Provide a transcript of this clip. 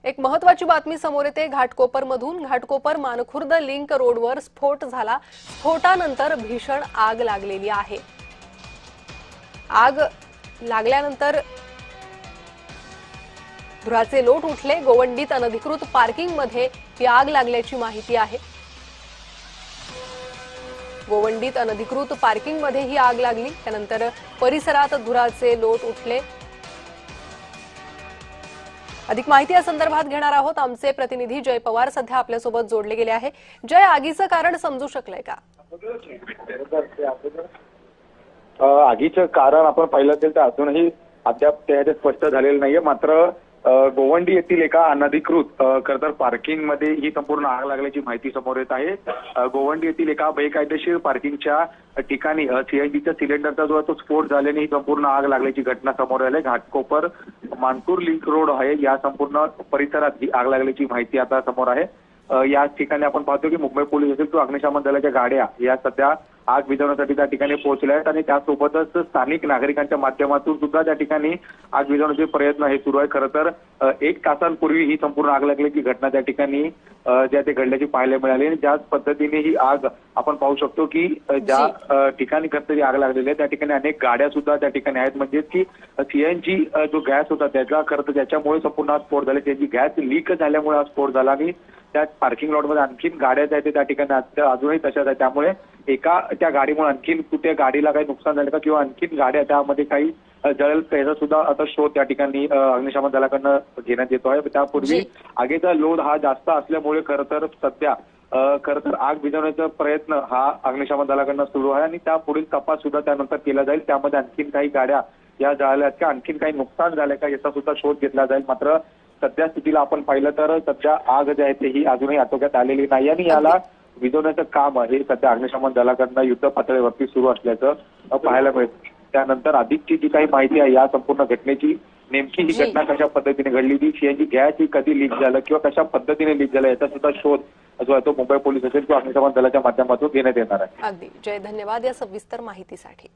एक महत्त्वाची बातमी समोर येते घाटकोपरमधून। घाटकोपर मानखुर्द लिंक रोडवर स्फोट झाला। स्फोटानंतर भीषण आग लागलेली आहे। आग लागल्यानंतर धुराचे लोट उठले। गोवंडीत अनधिकृत पार्किंगमध्ये ही आग लागल्याची माहिती आहे। गोवंडीत अनधिकृत पार्किंगमध्ये ही आग लागली। त्यानंतर परिसरात धुराचे लोट उठले। अधिक माहिती या संदर्भात घेणार आहोत। आमचे प्रतिनिधी जय पवार सध्या आपल्यासोबत जोडले गेले आहे। जय, आगीचं कारण समजू शकलंय का? आगीचं कारण आपण पाहिलं असेल तर अजूनही अद्याप त्याचे स्पष्ट झालेलं नाहीये। मात्र गोवंडी येथील एका अनधिकृत खरतर पार्किंग मध्ये ही संपूर्ण आग लागल्याची माहिती समोर येत आहे। गोवंडी येथील एका बेकायदेशीर पार्किंगच्या ठिकाणी सीएनजीच्या सिलेंडरचा जो तो स्फोट झाल्याने ही संपूर्ण आग लागल्याची घटना समोर आली। घाटकोपर मानखुर्द लिंक रोड आहे या संपूर्ण परिसरात ही आग लागल्याची माहिती आता समोर आहे। या ठिकाणी आपण पाहतो की मुंबई पोलीस असेल किंवा अग्निशमन दलाच्या गाड्या या सध्या आग विझवण्यासाठी त्या ठिकाणी पोहोचल्या आहेत आणि त्यासोबतच स्थानिक नागरिकांच्या माध्यमातून सुद्धा त्या ठिकाणी आग विझवण्याचे प्रयत्न हे सुरू आहे। खरं तर 1 तासांपूर्वी ही संपूर्ण आग लागल्याची घटना त्या ठिकाणी ज्या ते घडल्याची पाहायला मिळाली। आणि ज्याच पद्धतीने ही आग आपण पाहू शकतो की ज्या ठिकाणी खरं आग लागलेली आहे त्या ठिकाणी अनेक गाड्या सुद्धा त्या ठिकाणी आहेत। म्हणजे की सीएनजी जो गॅस होता त्याचा खरं तर त्याच्यामुळे संपूर्ण हा स्फोट झाला। त्याची गॅस लीक झाल्यामुळे हा स्फोट झाला आणि त्या पार्किंग लॉटमध्ये आणखीन गाड्या ज्या आहेत त्या ठिकाणी अजूनही तशाच आहेत। त्यामुळे एका त्या गाडीमुळे आणखीन कुठे गाडीला काही नुकसान झालं का किंवा आणखीन गाड्या त्यामध्ये काही जळेल त्याचा सुद्धा आता शोध त्या ठिकाणी अग्निशमन दलाकडनं घेण्यात येतो आहे। त्यापूर्वी आगीचा लोड हा जास्त असल्यामुळे खरं तर सध्या खरं तर आग विझवण्याचा प्रयत्न हा अग्निशमन दलाकडनं सुरू आहे आणि त्या पुढील तपास सुद्धा त्यानंतर केला जाईल। त्यामध्ये आणखीन काही गाड्या या जळाल्यात का, आणखीन काही नुकसान झालंय का याचा सुद्धा शोध घेतला जाईल। मात्र सध्या स्थितीला आपण पाहिलं तर सध्या आग जी आहे ही अजूनही आटोक्यात आलेली नाही आणि याला विझवण्याचं काम हे सध्या अग्निशमन दलाकडनं युद्ध पातळीवरती सुरू असल्याचं पाहायला मिळतं। त्यानंतर अधिकची जी काही माहिती आहे या संपूर्ण घटनेची, नेमकी ही घटना कशा पद्धतीने घडली, ती सीएनजी गॅस ही कधी लीक झालं किंवा कशा पद्धतीने लीक झालं याचा सुद्धा शोध जो आहे तो मुंबई पोलीस असेल किंवा अग्निशमन दलाच्या माध्यमातून घेण्यात येणार आहे। अगदी जय, धन्यवाद या सविस्तर माहितीसाठी।